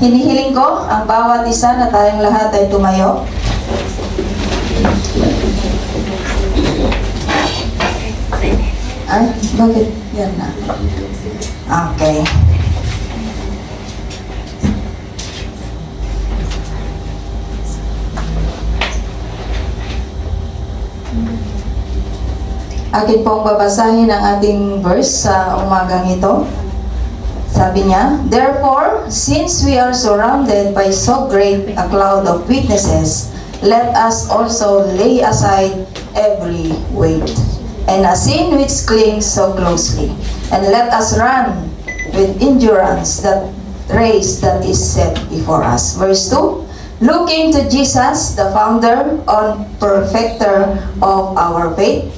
Hinihiling ko ang bawat isa na tayong lahat ay tumayo. Ay, bakit yan na? Okay. Akin pong babasahin ang ating verse sa umagang ito. Sabi niya, "Therefore, since we are surrounded by so great a cloud of witnesses, let us also lay aside every weight and a sin which clings so closely, and let us run with endurance that race that is set before us." Verse 2, "Looking to Jesus, the founder and perfecter of our faith,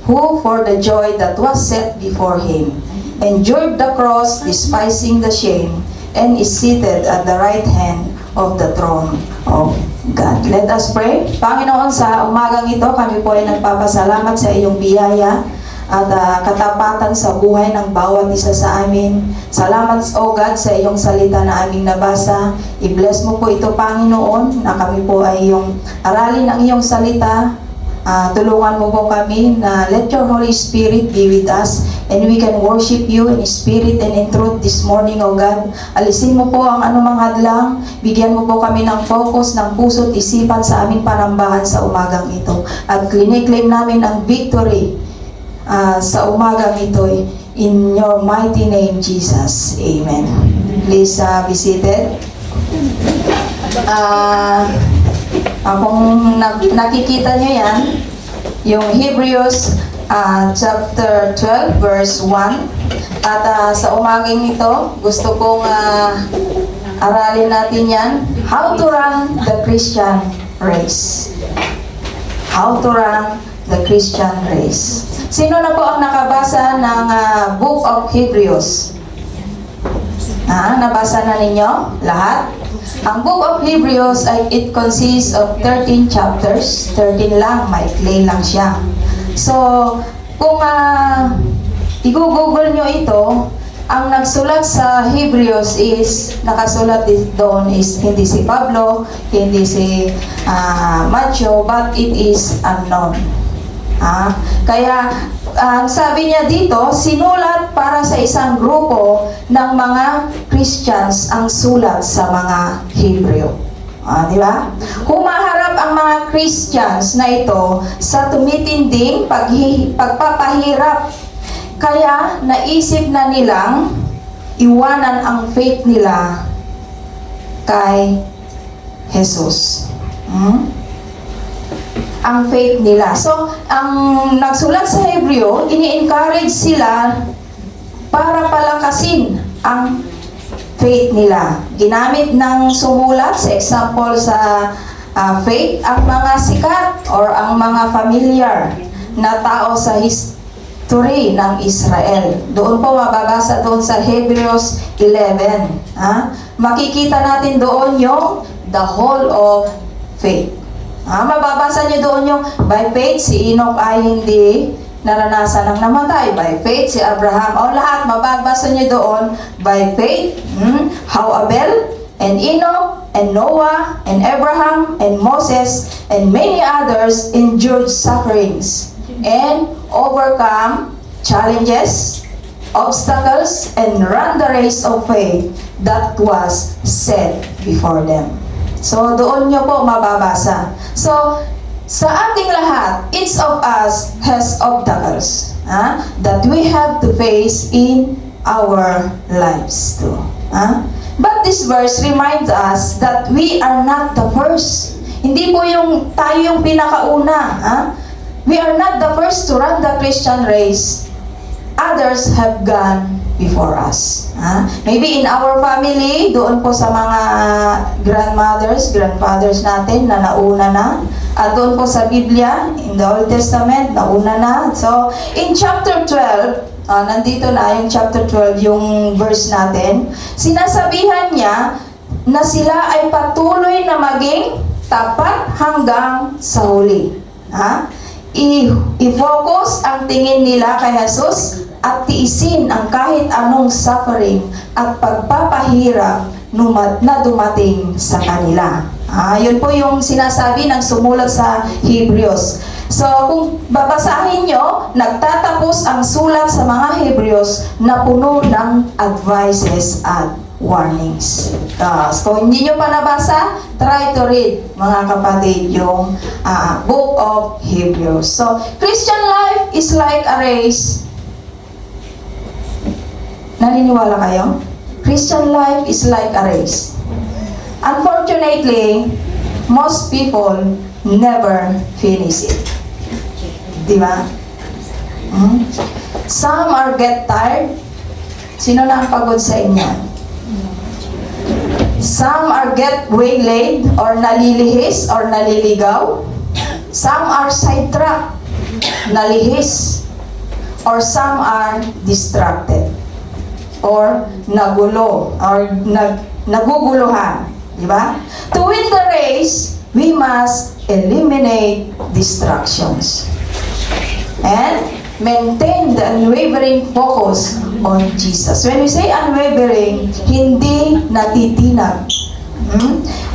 who for the joy that was set before him endured the cross, despising the shame, and is seated at the right hand of the throne of God." Let us pray. Panginoon, sa umagang ito, kami po ay nagpapasalamat sa iyong biyaya at katapatan sa buhay ng bawat isa sa amin. Salamat, O God, sa iyong salita na aming nabasa. I-bless mo po ito, Panginoon, na kami po ay iyong aralin ang iyong salita. Tulungan mo po kami na let your Holy Spirit be with us and we can worship you in spirit and in truth this morning, O God. Alisin mo po ang anumang hadlang. Bigyan mo po kami ng focus ng puso't isipan sa aming panambahan sa umagang ito. At clinic-claim namin ang victory sa umagang ito. In your mighty name, Jesus. Amen. Please be seated. Kung nakikita nyo yan, yung Hebrews chapter 12 verse 1. At sa umagang ito, gusto kong aralin natin yan. How to run the Christian race. How to run the Christian race. Sino na po ang nakabasa ng Book of Hebrews? Nabasa na ninyo? Lahat? Ang Book of Hebrews, it consists of 13 chapters. 13 lang, maikli lang siya. So, kung i-google nyo ito, ang nagsulat sa Hebrews is, nakasulat doon is hindi si Pablo, hindi si Matthew, but it is unknown. Kaya, sabi niya dito, sinulat para sa isang grupo ng mga Christians ang sulat sa mga Hebrew. Di ba? Humaharap ang mga Christians na ito sa tumitinding pagpapahirap. Kaya naisip na nilang iwanan ang faith nila kay Jesus. Ang faith nila. So, ang nagsulat sa Hebreo, ini-encourage sila para palakasin ang faith nila. Ginamit ng sumulat, sa example sa faith, ang mga sikat or ang mga familiar na tao sa history ng Israel. Doon po mababasa doon sa Hebrews 11. Makikita natin doon yung the whole of faith. Mababasa niyo doon yung by faith si Enoch ay hindi naranasan ng namatay. By faith si Abraham. O lahat, mababasa niyo doon by faith. How Abel and Enoch and Noah and Abraham and Moses and many others endured sufferings and overcome challenges, obstacles, and ran the race of faith that was set before them. So, doon nyo po mababasa. So, sa ating lahat, each of us has obstacles that we have to face in our lives too. But this verse reminds us that we are not the first. Hindi po yung tayo yung pinakauna. We are not the first to run the Christian race. Others have gone before us. Maybe in our family, doon po sa mga grandmothers, grandfathers natin na nauna na. At doon po sa Biblia, in the Old Testament, nauna na. So, in chapter 12, nandito na yung chapter 12, yung verse natin, sinasabihan niya na sila ay patuloy na maging tapat hanggang sa huli. I-focus ang tingin nila kay Jesus at tiisin ang kahit anong suffering at pagpapahirap na dumating sa kanila. Yun po yung sinasabi ng sumulat sa Hebrews. So, kung babasahin nyo, nagtatapos ang sulat sa mga Hebrews na puno ng advices at warnings. Kung hindi nyo pa nabasa, try to read, mga kapatid, yung book of Hebrews. So, Christian life is like a race. Naniniwala kayo? Christian life is like a race. Unfortunately, most people never finish it. Di ba? Some are get tired. Sino na ang pagod sa inyo? Some are get waylaid or nalilihis or naliligaw. Some are sidetracked, nalihis. Or some are distracted. Or nagulo or naguguluhan. Diba? To win the race, we must eliminate distractions and maintain the unwavering focus on Jesus. When we say unwavering, hindi natitinag.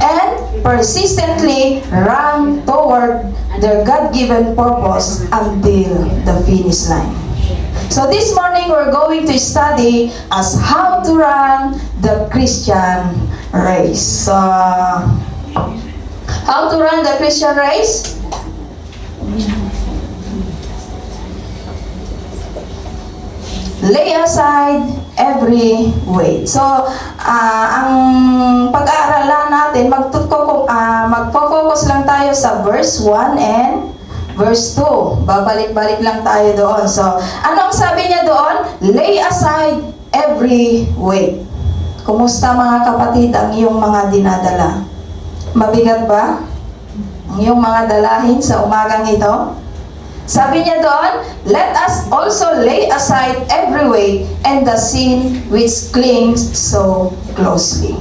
And persistently run toward their God-given purpose until the finish line. So this morning, we're going to study as how to run the Christian race. How to run the Christian race? Lay aside every weight. So, ang pag-aaralan natin, magpo-focus lang tayo sa verse 1 and verse 2. Babalik-balik lang tayo doon. So, anong sabi niya doon? Lay aside every weight. Kumusta mga kapatid ang iyong mga dinadala? Mabigat ba ang iyong mga dalahin sa umagang ito? Sabi niya doon, let us also lay aside every weight and the sin which clings so closely.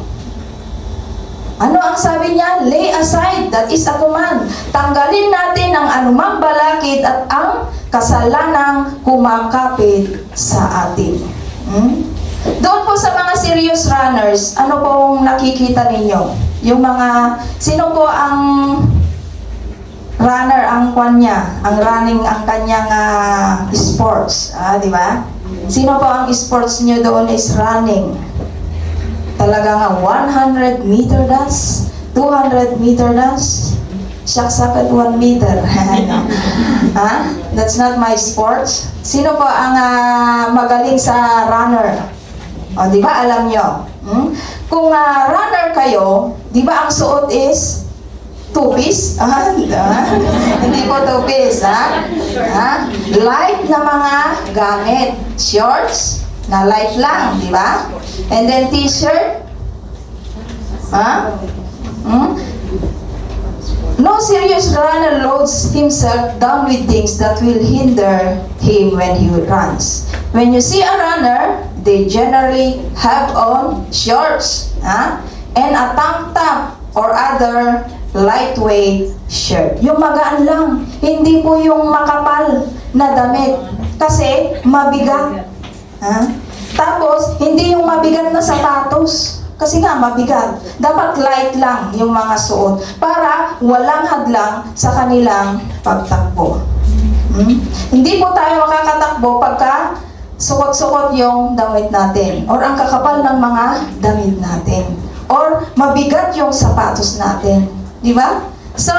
Ano ang sabi niya? Lay aside, that is a command. Tanggalin natin ang anumang balakid at ang kasalanang kumakapit sa atin. Doon po sa mga serious runners, ano pong nakikita ninyo? Yung mga, sino po ang runner, ang kanya, ang running, ang kanyang sports? Di ba? Sino po ang sports niyo doon is running? Talagang 100 meter dash, 200 meter dash, shak-sakat 1 meter. That's not my sports. Sino po ang magaling sa runner? O, di ba alam nyo? Kung runner kayo, di ba ang suot is two-piece? Hindi po two-piece, light na mga gamit. Shorts, na light lang, di ba? And then t-shirt. No serious runner loads himself down with things that will hinder him when he runs. When you see a runner, they generally have on shorts and a tank top or other lightweight shirt. Yung magaan lang, hindi po yung makapal na damit kasi mabigat. Tapos, hindi yung mabigat na sapatos. Kasi nga, mabigat. Dapat light lang yung mga suot para walang hadlang sa kanilang pagtakbo. Hindi po tayo makakatakbo pagka sukot-sukot yung damit natin or ang kakapal ng mga damit natin or mabigat yung sapatos natin. Di ba? So,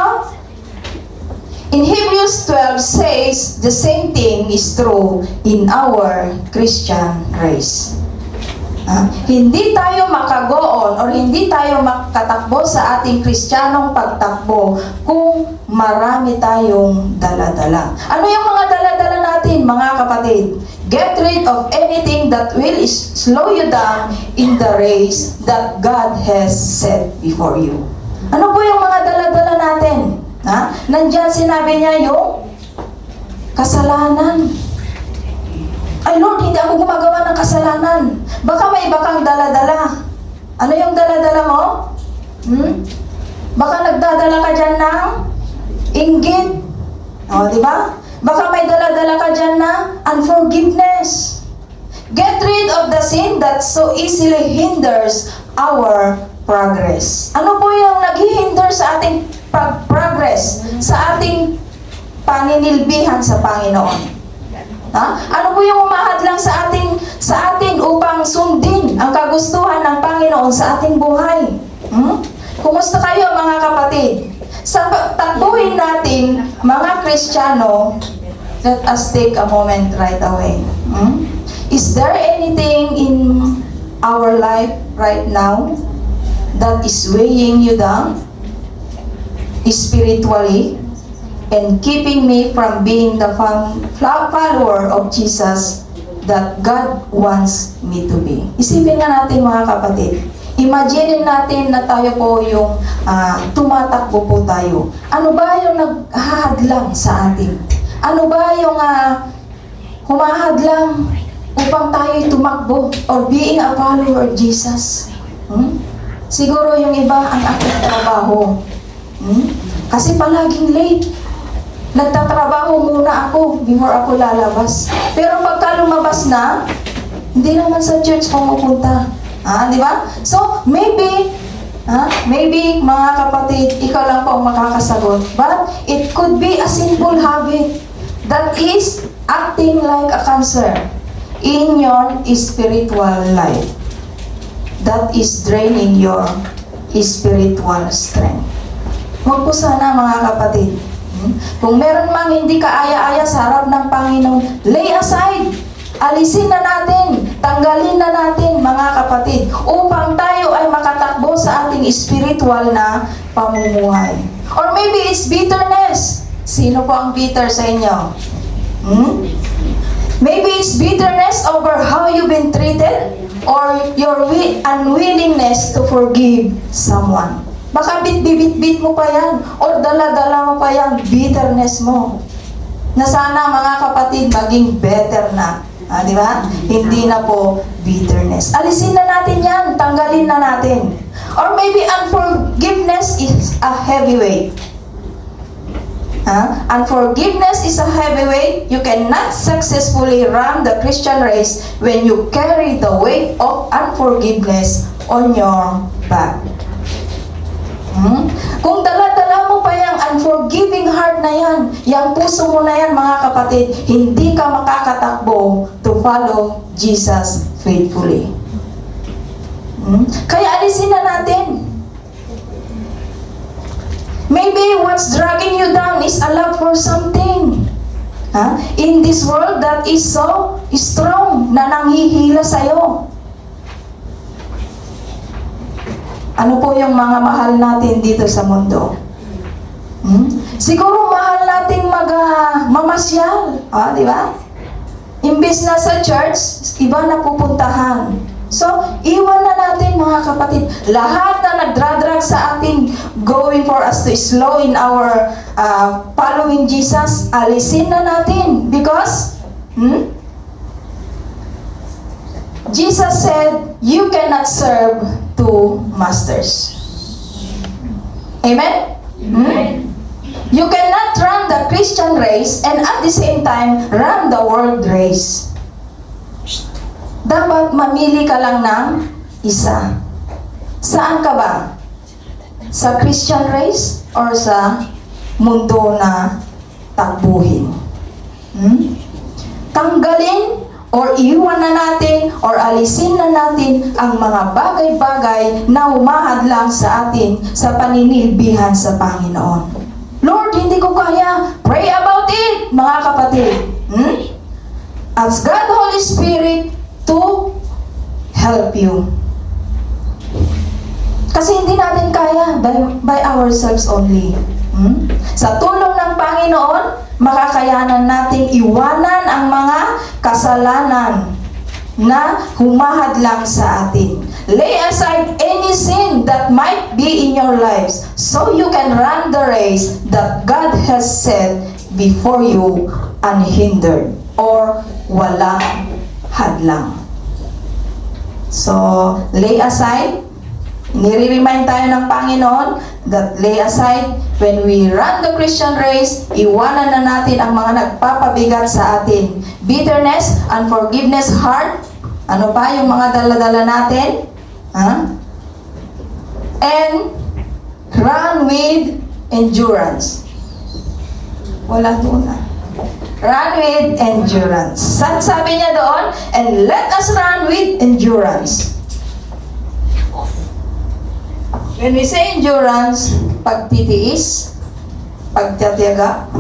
in Hebrews 12 says the same thing is true in our Christian race. Hindi tayo makagoon or hindi tayo makatakbo sa ating Kristiyanong pagtakbo kung marami tayong dala-dala. Ano yung mga dala-dala natin, mga kapatid? Get rid of anything that will slow you down in the race that God has set before you. Ano po yung mga dala-dala natin? Nandiyan sinabi niya yung kasalanan. Ay Lord, hindi ako gumagawa ng kasalanan. Baka may iba kang dala-dala. Ano yung dala-dala mo? Baka nagdadala ka dyan ng inggit. Di ba? Baka may dala-dala ka dyan ng unforgiveness. Get rid of the sin that so easily hinders our progress. Ano po yung naghihinder sa ating progress, sa ating paninilbihan sa Panginoon? Ha? Ano po yung umahadlang sa atin upang sundin ang kagustuhan ng Panginoon sa ating buhay? Kumusta kayo mga kapatid? Sa takbuhin natin, mga Kristiyano, let us take a moment right away. Is there anything in our life right now that is weighing you down spiritually and keeping me from being the follower of Jesus that God wants me to be? Isipin nga natin mga kapatid. Imagine natin na tayo po yung tumatakbo po tayo. Ano ba yung naghahadlang sa atin? Ano ba yung humahadlang upang tayo tumakbo or being a follower of Jesus? Siguro yung iba ang aking trabaho. Kasi palaging late. Nagtatrabaho muna ako before ako lalabas. Pero pagka lumabas na, hindi naman sa church pumupunta. Di ba? So, maybe mga kapatid, ikaw lang po ang makakasagot. But it could be a simple habit that is acting like a cancer in your spiritual life. That is draining your spiritual strength. Huwag po sana mga kapatid. Kung meron mang hindi kaaya-aya sa harap ng Panginoon, lay aside. Alisin na natin, tanggalin na natin mga kapatid, upang tayo ay makatakbo sa ating spiritual na pamumuhay. Or maybe it's bitterness. Sino po ang bitter sa inyo? Maybe it's bitterness over how you've been treated or your unwillingness to forgive someone. Baka bit-bit mo pa yan or dala-dala mo pa yan bitterness mo. Na sana mga kapatid maging better na. Di ba? Hindi na po bitterness. Alisin na natin yan. Tanggalin na natin. Or maybe unforgiveness is a heavy weight. Unforgiveness is a heavy weight. You cannot successfully run the Christian race when you carry the weight of unforgiveness on your back. Kung dala-dala mo pa yung unforgiving heart na yan, yung puso mo na yan mga kapatid, hindi ka makakatakbo to follow Jesus faithfully. Kaya alisin na natin. Maybe what's dragging you down is a love for something. In this world that is so strong na nanghihila sa'yo. Ano po yung mga mahal natin dito sa mundo? Siguro mahal nating mamasyal. Di ba? Imbes na sa church, iba na pupuntahan. So, iwan na natin mga kapatid. Lahat na nagdradrag sa ating going for us to slow in our following Jesus, alisin na natin. Because, Jesus said, you cannot serve two masters. Amen? You cannot run the Christian race and at the same time run the world race. Dapat mamili ka lang ng isa. Saan ka ba? Sa Christian race or sa mundo na takbuhin? Tanggalin or iwan na natin or alisin na natin ang mga bagay-bagay na humahadlang sa atin sa paninilbihan sa Panginoon. Lord, hindi ko kaya. Pray about it, mga kapatid. Ask God, Holy Spirit, to help you. Kasi hindi natin kaya by ourselves only. Sa tulong ng Panginoon, makakayanan nating iwanan ang mga kasalanan na humahadlang sa atin. Lay aside any sin that might be in your lives so you can run the race that God has set before you unhindered or walang hadlang. So, lay aside. Nire-remind tayo ng Panginoon that lay aside when we run the Christian race, iwanan na natin ang mga nagpapabigat sa atin. Bitterness, unforgiveness, heart. Ano pa yung mga dala-dala natin? and run with endurance. Wala doon ah. Run with endurance. Sabi niya doon, and let us run with endurance. When we say endurance, pagtitiis, pagtitiyaga.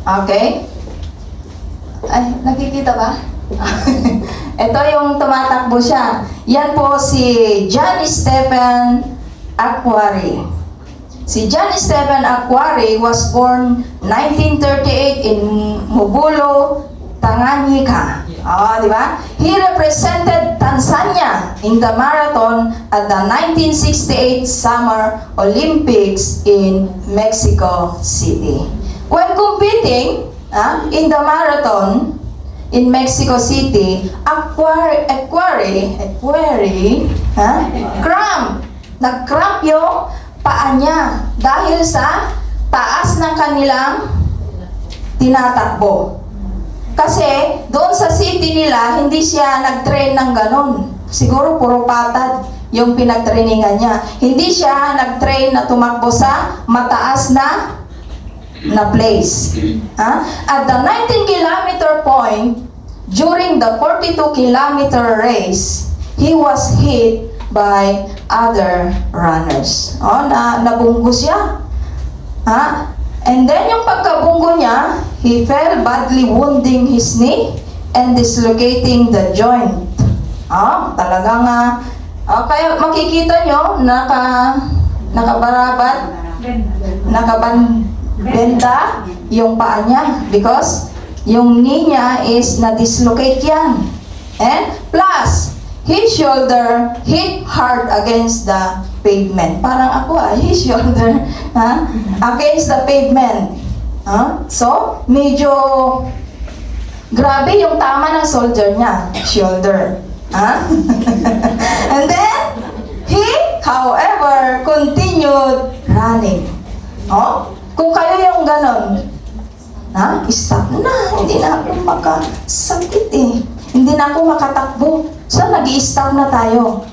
Okay? Ay, nakikita ba? Ito yung tumatakbo siya. Yan po si John Stephen Akhwari. Si John Stephen Akhwari was born 1938 in Mobulo, Tanganyika. Di ba? He represented Tanzania in the marathon at the 1968 Summer Olympics in Mexico City. When competing in the marathon in Mexico City, nag-cramp yung paa niya dahil sa taas ng kanilang tinatakbo. Kasi doon sa city nila, hindi siya nag-train ng ganun. Siguro puro patad yung pinag-trainingan niya. Hindi siya nag-train na tumakbo sa mataas na place. At the 19-kilometer point, during the 42-kilometer race, he was hit by other runners. Nabunggo siya. And then yung pagkabunggo niya, he fell, badly wounding his knee and dislocating the joint. Talagang, kaya makikita nyo, nakabenda yung paa niya because yung knee niya is na-dislocate yan. And plus, his shoulder hit hard against the pavement. Parang ako his shoulder against the pavement. So, medyo grabe yung tama ng shoulder. And then, he, however, continued running. Kung kayo yung ganon, stop na, hindi na ako makasakit hindi na ako makatakbo. So, nag-i-stop na tayo.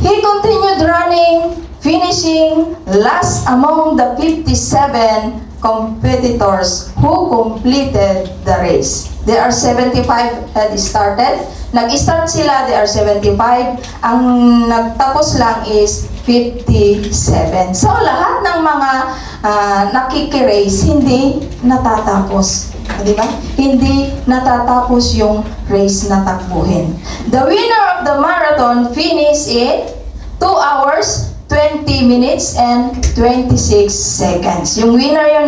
He continued running, finishing last among the 57 competitors who completed the race. There are 75 had started. Nag-start sila, there are 75. Ang nagtapos lang is 57. So, lahat ng mga nakikirace, hindi natatapos. Di ba? Hindi natatapos yung race na takbuhin. The winner of the marathon finished in 2 hours, 20 minutes, and 26 seconds. Yung winner yun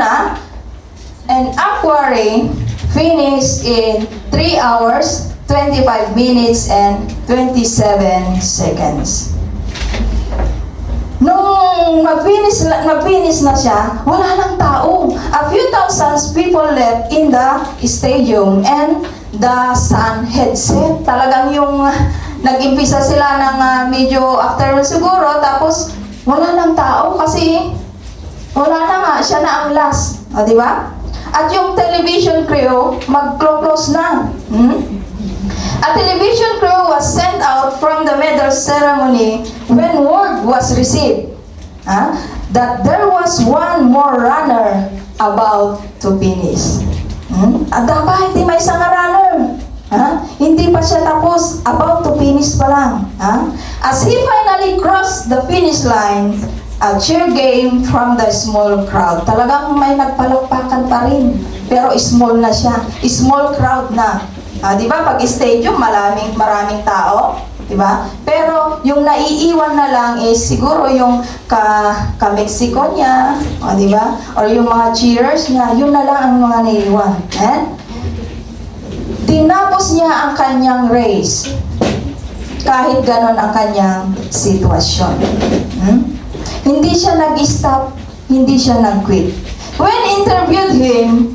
and Akhwari finished in 3 hours, 25 minutes, and 27 seconds. Nung mag-finish na siya, wala nang tao. A few thousands people left in the stadium and the sun had set. Talagang yung nag-impisa sila ng medyo afternoon siguro, tapos wala nang tao kasi wala na nga, siya na ang last. Di ba? At yung television crew, mag-close na. A television crew was sent out from the medal ceremony when word was received that there was one more runner about to finish. At dapat hindi may isang runner. Hindi pa siya tapos, about to finish pa lang. As he finally crossed the finish line, a cheer game from the small crowd. Talagang may nagpalakpakan pa rin. Pero small na siya. Small crowd na. Di ba? Pag stadium, maraming tao. Di ba? Pero yung naiiwan na lang is siguro yung ka-Mexico niya. Di ba? Or yung mga cheerers niya. Yun na lang ang mga naiiwan. Tinapos niya ang kanyang race. Kahit ganon ang kanyang sitwasyon. Hindi siya nag-stop, hindi siya nag-quit. When interviewed him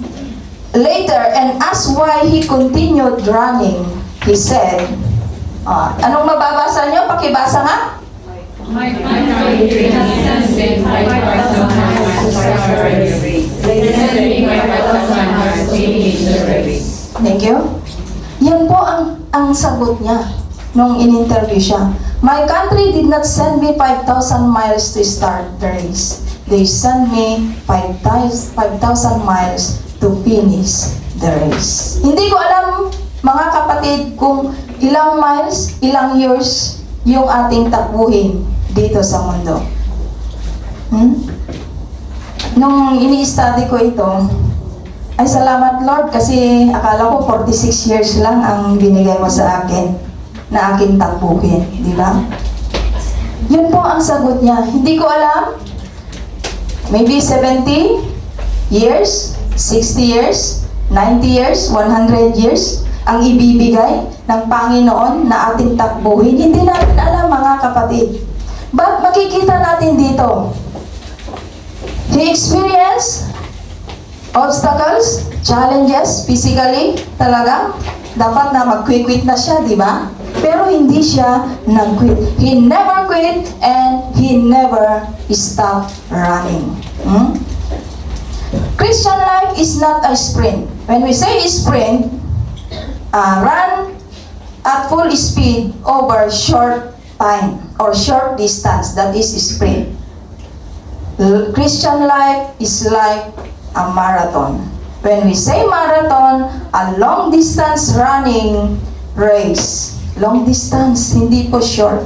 later and asked why he continued running, he said, anong mababasa niyo? Pakibasa nga. My country has been my personal Thank you. Yan po ang sagot niya. nung in-interview siya. My country did not send me 5,000 miles to start the race. They sent me 5,000 miles to finish the race. Hindi ko alam, mga kapatid, kung ilang miles, ilang years yung ating takbuhin dito sa mundo. Nung ini-study ko ito, ay salamat Lord kasi akala ko 46 years lang ang binigay mo sa akin na aking takbuhin, di ba? Yun po ang sagot niya. Hindi ko alam, maybe 70 years, 60 years, 90 years, 100 years ang ibibigay ng Panginoon na ating takbuhin. Hindi natin alam, mga kapatid. But makikita natin dito, He experienced obstacles, challenges, physically, talaga, dapat na mag-quit na siya, di ba? Pero hindi siya nag-quit. He never quit and he never stopped running. Christian life is not a sprint. When we say sprint, run at full speed over short time or short distance, that is sprint. Christian life is like a marathon. When we say marathon, a long distance running race. Long distance, hindi po short.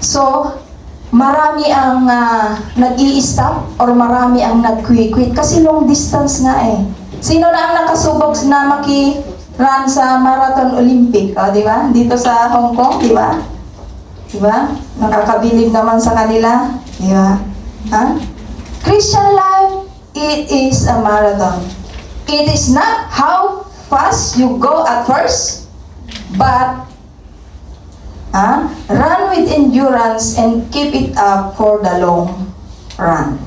So, marami ang nag-i-stop or marami ang nag-quit kasi long distance nga eh. Sino na ang nakasubok na maki-run sa Marathon Olympic? O, di ba? Dito sa Hong Kong, di ba? Di ba? Nakakabilib naman sa kanila. Di ba? Ha? Christian life, it is a marathon. It is not how fast you go at first, but run with endurance and keep it up for the long run.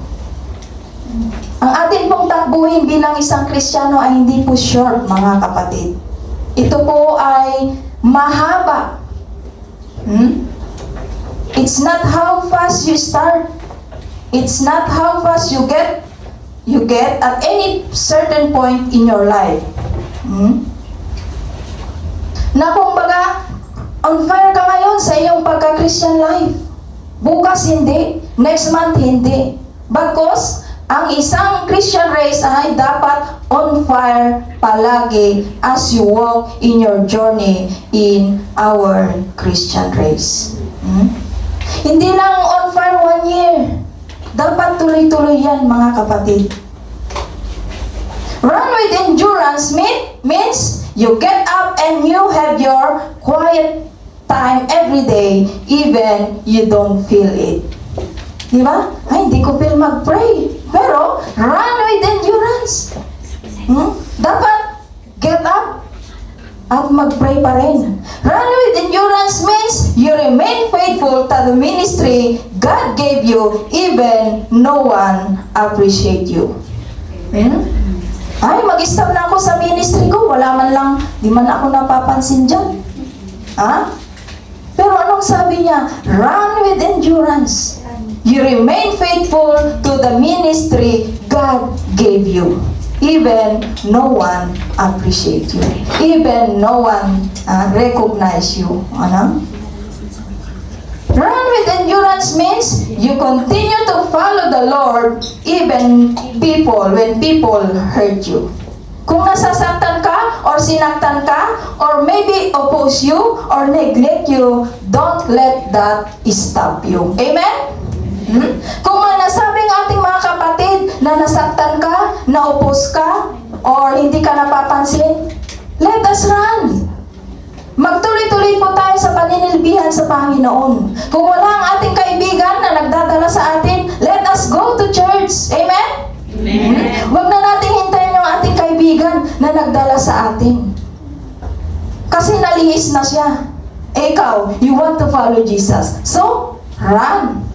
Ang atin pong takbuhin bilang isang Kristiyano ay hindi po short, mga kapatid. Ito po ay mahaba. It's not how fast you start. It's not how fast you get at any certain point in your life. Na kumbaga, on fire ka ngayon sa iyong pagka-Christian life. Bukas hindi, next month hindi. Bagkus, ang isang Christian race ay dapat on fire palagi as you walk in your journey in our Christian race. Hindi lang on fire 1 year. Dapat tuloy-tuloy yan, mga kapatid. Run with endurance means you get up and you have your quiet time every day, even you don't feel it. Di ba? Ay, hindi ko feel mag-pray. Pero, run with endurance. Dapat get up at mag-pray pa rin. Run with endurance means you remain faithful to the ministry God gave you, even no one appreciate you. Ay, mag-stop na ako sa ministry ko. Wala man lang, di man ako napapansin dyan. Pero anong sabi niya? Run with endurance. You remain faithful to the ministry God gave you. Even no one appreciate you. Even no one recognize you. Run with endurance means you continue to follow the Lord even when people hurt you. Kung nasasaktan ka or sinaktan ka or maybe oppose you or neglect you, don't let that stop you. Amen? Kung nasabi ng ating mga kapatid na nasaktan ka, na-oppose ka, or hindi ka napapansin, let us run. Magtuloy-tuloy po tayo sa paninilbihan sa Panginoon. Kung wala ang ating kaibigan na nagdadala sa atin, let us go to church. Amen? Amen. Huwag na natin hintayin yung ating kaibigan na nagdala sa atin. Kasi nalihis na siya. Ikaw, you want to follow Jesus. So, run.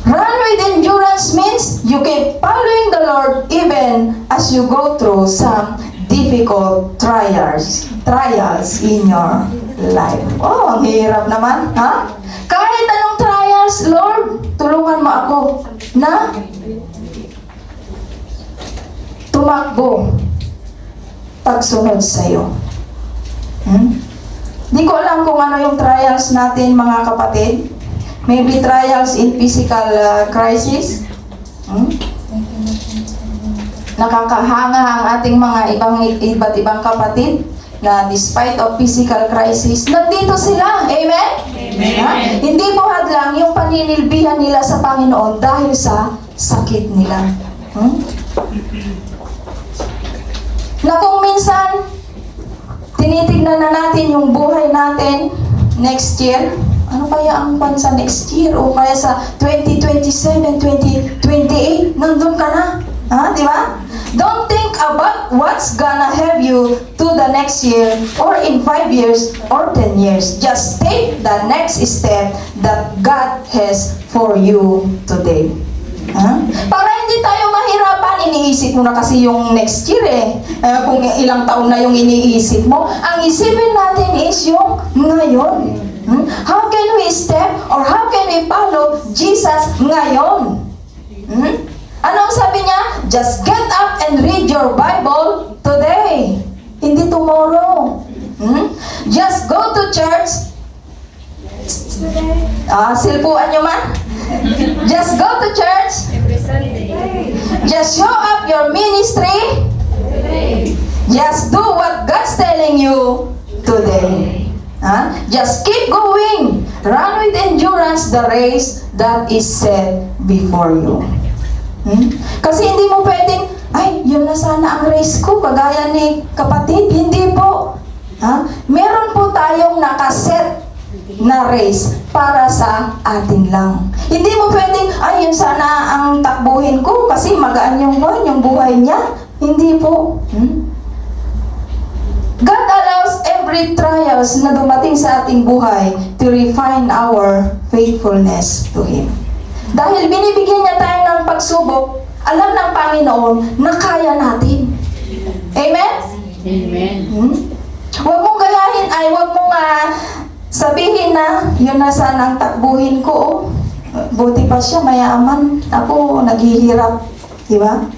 Run with endurance means you keep following the Lord even as you go through some difficult trials in your life. Oh, ang hirap naman, ha? Kahit anong trials, Lord, tulungan mo ako na tumakbo pagsunod sa iyo. Di ko alam kung ano yung trials natin, mga kapatid. Maybe trials in physical crisis. Nakakahanga ang ating mga iba't ibang kapatid na despite of physical crisis, nandito sila. Amen? Amen. Hindi po hadlang yung paninilbihan nila sa Panginoon dahil sa sakit nila. Na kung minsan, tinitignan na natin yung buhay natin next year, ano kaya ang sa next year o kaya sa 2027, 2028, nandun ka na. Di ba? Don't think about what's gonna have you to the next year or in 5 years or 10 years. Just take the next step that God has for you today. Para hindi tayo mahirapan, iniisip mo na kasi yung next year kung ilang taon na yung iniisip mo, ang isipin natin is yung ngayon. How can we step or how can we follow Jesus ngayon? Ano ang sabi niya? Just get up and read your Bible today. Hindi tomorrow. Just go to church. Silpuan nyo man? Just go to church. Every Sunday. Just show up your ministry. Just do what God's telling you today. Just keep going. Run with endurance the race that is set before you. Kasi hindi mo pwedeng, ay, yun na sana ang race ko, kagaya ni kapatid. Hindi po. Meron po tayong nakaset na race para sa atin lang. Hindi mo pwedeng, ay, yun sana ang takbuhin ko kasi magaan yung buhay niya. Hindi po. God allows every trials na dumating sa ating buhay to refine our faithfulness to Him. Dahil binibigyan niya tayo ng pagsubok, alam ng Panginoon na kaya natin. Amen? Amen. Huwag mong gayahin, huwag mong sabihin na, yun na sanang takbuhin ko. Buti pa siya, mayaman. Ako, naghihirap. Diba?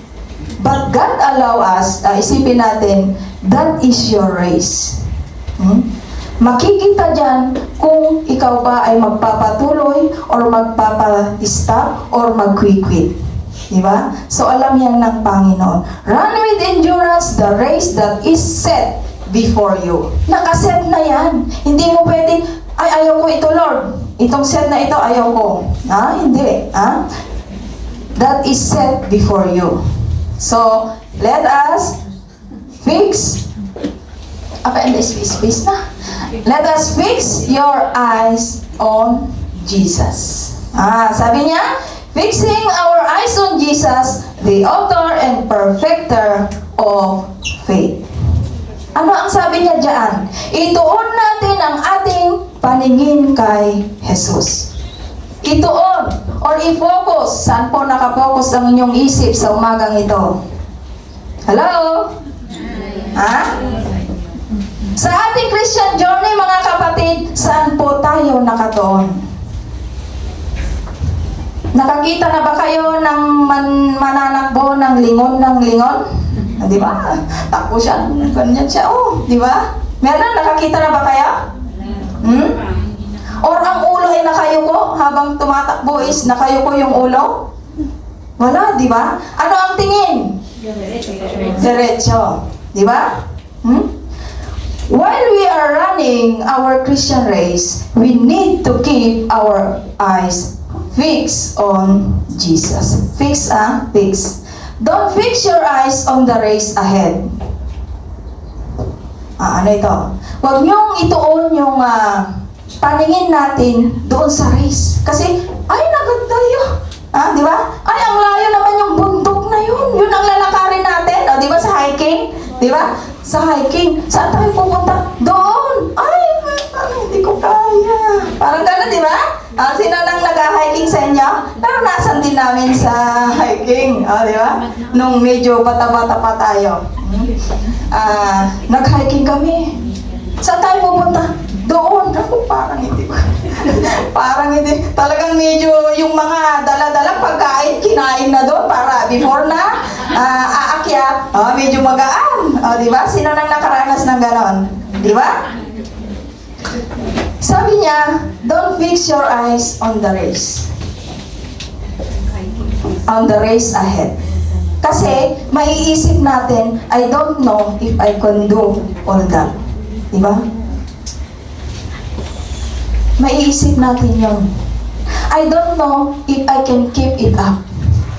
But God allow us, isipin natin, that is your race. Makikita dyan kung ikaw ba ay magpapatuloy or magpapa-stop or mag-quit. Diba? So alam yan ng Panginoon. Run with endurance the race that is set before you. Nakaset na yan. Hindi mo pwedeng, ay ayaw ko ito Lord. Itong set na ito ayaw ko. Hindi. That is set before you. So, let us fix space na. Let us fix your eyes on Jesus. Sabi niya, fixing our eyes on Jesus, the author and perfecter of faith. Ano ang sabi niya diyan? Ituon natin ang ating paningin kay Jesus. Ituon or i-focus. Saan po nakafocus ang inyong isip sa umagang ito? Hello? Sa ating Christian journey, mga kapatid, saan po tayo nakatuon? Nakakita na ba kayo ng mananakbo ng lingon? Di ba? Takbo siya. Ganyan siya. Di ba? Meron, nakakita na ba kayo? Or ang ulo ay nakayuko habang tumatakbo is nakayuko yung ulo? Wala, di ba? Ano ang tingin? Diretso. Di ba? While we are running our Christian race, we need to keep our eyes fixed on Jesus. Fix. Don't fix your eyes on the race ahead. Ano ito? Huwag niyong ituon yung paningin natin doon sa race. Kasi, ay, naganda yun. Di ba? Ay, ang layo naman yung bundok na yun. Yun ang lalakarin natin. Di ba, sa hiking? Di ba? Sa hiking. Saan tayo pupunta? Doon. Ay, hindi ko kaya. Parang gano'n, di ba? Sino nang nag-hiking sa inyo? Naranasan din namin sa hiking. Di ba? Nung medyo bata-bata pa tayo. Nag-hiking kami. Saan tayo pupunta? Doon. Ako, parang hindi ko. Parang hindi. Talagang medyo yung mga dala-dala pagkain, kinain na doon para before na aakyat, medyo magaan. Di ba? Sino nang nakaranas ng ganon? Di ba? Sabi niya, don't fix your eyes on the race. On the race ahead. Kasi, maiisip natin, I don't know if I can do all that. Diba? Maiisip natin yun. I don't know if I can keep it up.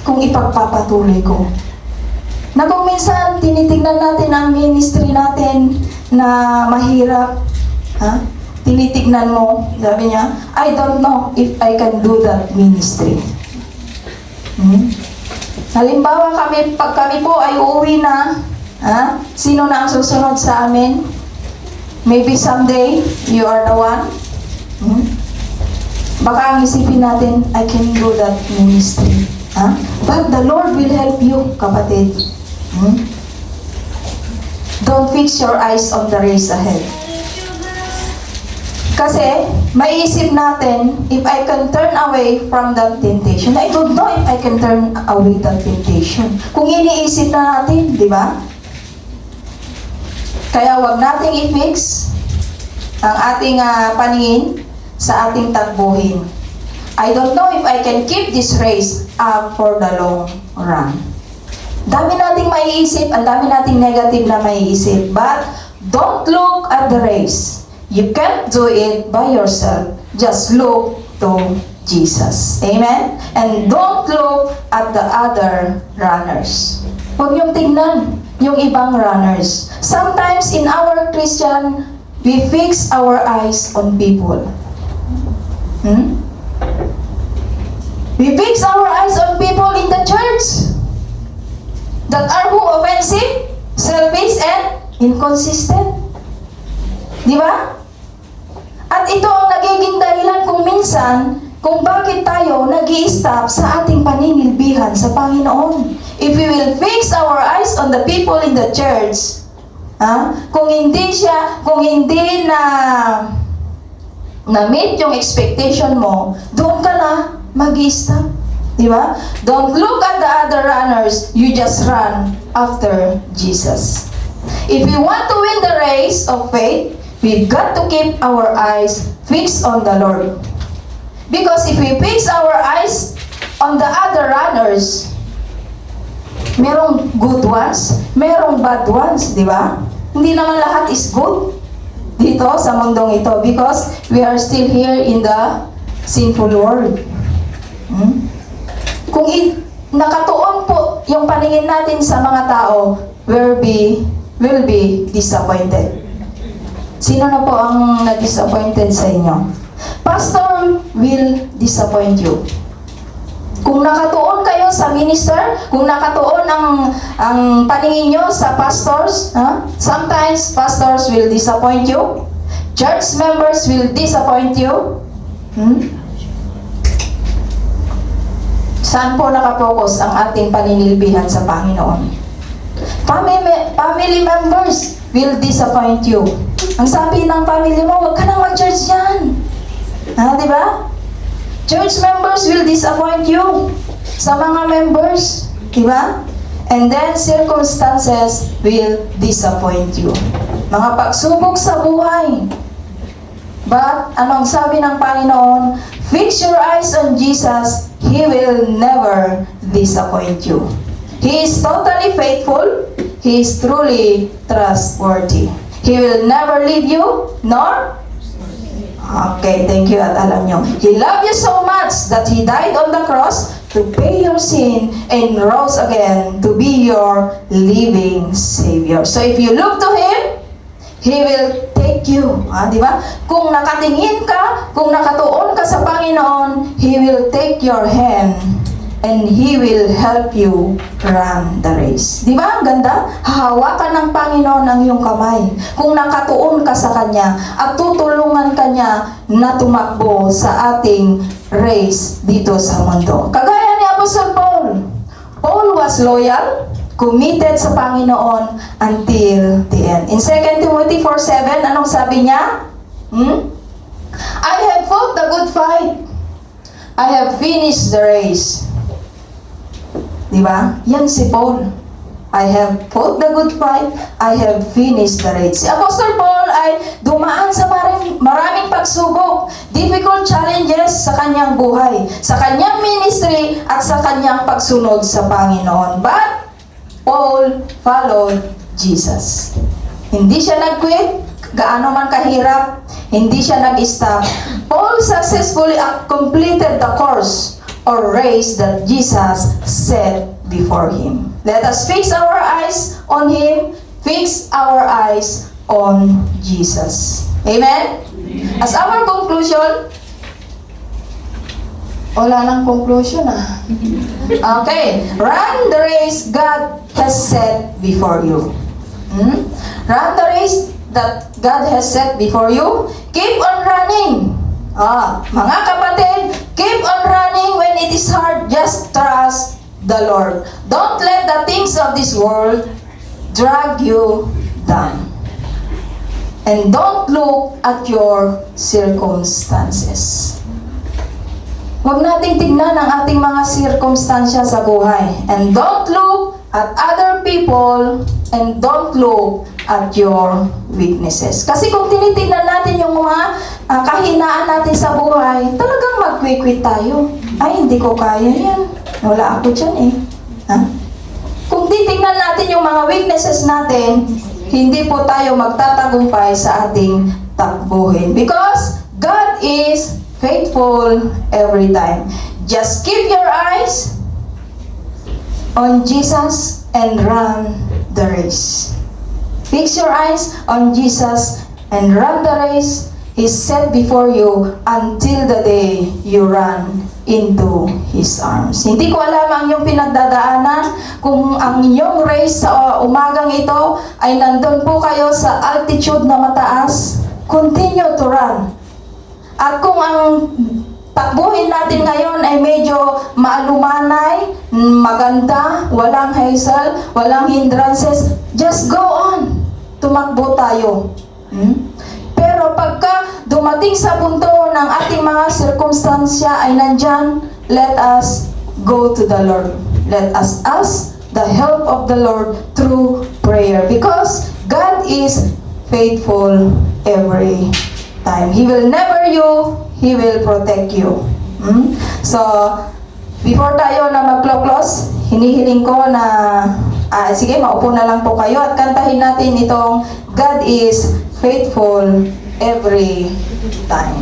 Kung ipagpapatuloy ko. Na kung minsan, tinitignan natin ang ministry natin na mahirap. Ha? Tinitignan mo, sabi niya, I don't know if I can do that ministry. Halimbawa pag kami po ay uuwi na, sino na ang susunod sa amin? Maybe someday, you are the one. Baka ang isipin natin, I can do that ministry. But the Lord will help you, kapatid. Don't fix your eyes on the race ahead. Kasi, maiisip natin, if I can turn away from that temptation, I don't know if I can turn away that temptation. Kung iniisip na natin, di ba? Kaya wag nating i-fix ang ating paningin sa ating takbuhin. I don't know if I can keep this race up for the long run. Dami nating maiisip, ang dami nating negative na maiisip. But, don't look at the race. You can't do it by yourself. Just look to Jesus. Amen? And don't look at the other runners. Huwag niyong tignan yung ibang runners. Sometimes in our Christian, we fix our eyes on people. We fix our eyes on people in the church that are who offensive, selfish, and inconsistent. Di ba? At ito ang nagiging dahilan kung minsan kung bakit tayo nag-i-stop sa ating paninilbihan sa Panginoon. If we will fix our eyes on the people in the church, kung hindi na meet yung expectation mo, doon ka na mag-i-stop. Di ba? Don't look at the other runners, you just run after Jesus. If we want to win the race of faith, we've got to keep our eyes fixed on the Lord. Because if we fix our eyes on the other runners, merong good ones, merong bad ones, di ba? Hindi naman lahat is good dito sa mundong ito because we are still here in the sinful world. Kung nakatuon po yung paningin natin sa mga tao, will be disappointed. Sino na po ang na-disappointed sa inyo? Pastor will disappoint you. Kung nakatuon kayo sa minister, kung nakatuon ang paningin nyo sa pastors, sometimes pastors will disappoint you. Church members will disappoint you. Saan po nakapokus ang ating paninilbihan sa Panginoon? Family members will disappoint you. Ang sabi ng family mo, huwag ka nang mag-church yan. Di ba? Church members will disappoint you sa mga members. Di ba? And then, circumstances will disappoint you. Mga pagsubok sa buhay. But, anong sabi ng Panginoon? Fix your eyes on Jesus. He will never disappoint you. He is totally faithful. He is truly trustworthy. He will never leave you, nor? Okay, thank you. At alam nyo, He loved you so much that He died on the cross to pay your sin and rose again to be your living Savior. So if you look to Him, He will take you. Di ba? Kung nakatingin ka, kung nakatuon ka sa Panginoon, He will take your hand and He will help you run the race. Di ba? Ang ganda? Hahawakan ng Panginoon ang iyong kamay. Kung nakatuon ka sa Kanya at tutulungan Kanya na tumakbo sa ating race dito sa mundo. Kagaya ni Apostle Paul. Paul was loyal, committed sa Panginoon until the end. In 2 Timothy 4:7, anong sabi niya? I have fought the good fight. I have finished the race. Diba? Yan si Paul. I have fought the good fight. I have finished the race. Si Apostle Paul ay dumaan sa maraming pagsubok, difficult challenges sa kanyang buhay, sa kanyang ministry, at sa kanyang pagsunod sa Panginoon. But Paul followed Jesus. Hindi siya nag-quit, gaano man kahirap, hindi siya nag-stop. Paul successfully completed the course or race that Jesus set before him. Let us fix our eyes on him, fix our eyes on Jesus. Amen? As our conclusion, wala nang conclusion Okay, run the race God has set before you. Run the race that God has set before you. Keep on running. Mga kapatid, keep on running when it is hard. Just trust the Lord. Don't let the things of this world drag you down. And don't look at your circumstances. Huwag nating tignan ang ating mga sirkumstansya sa buhay. And don't look at other people and don't look at your weaknesses. Kasi kung tinitignan natin yung mga kahinaan natin sa buhay, talagang mag-quit tayo. Ay, hindi ko kaya yan. Wala ako dyan eh. Kung titignan natin yung mga weaknesses natin, hindi po tayo magtatagumpay sa ating takbuhin. Because God is faithful every time. Just keep your eyes on Jesus and run the race. Fix your eyes on Jesus and run the race He set before you until the day you run into His arms. Hindi ko alam ang iyong pinagdadaanan, kung ang inyong race sa umagang ito ay nandun po kayo sa altitude na mataas, continue to run. At kung ang takbuhin natin ngayon ay medyo maalumanay, maganda, walang hassle, walang hindrances, just go on. Tumakbo tayo. Pero pagka dumating sa punto ng ating mga sirkumstansya ay nandyan, let us go to the Lord. Let us ask the help of the Lord through prayer. Because God is faithful every time. He will never you, He will protect you. So, before tayo na mag-close, hinihiling ko na sige, maupo na lang po kayo at kantahin natin itong God is faithful every time.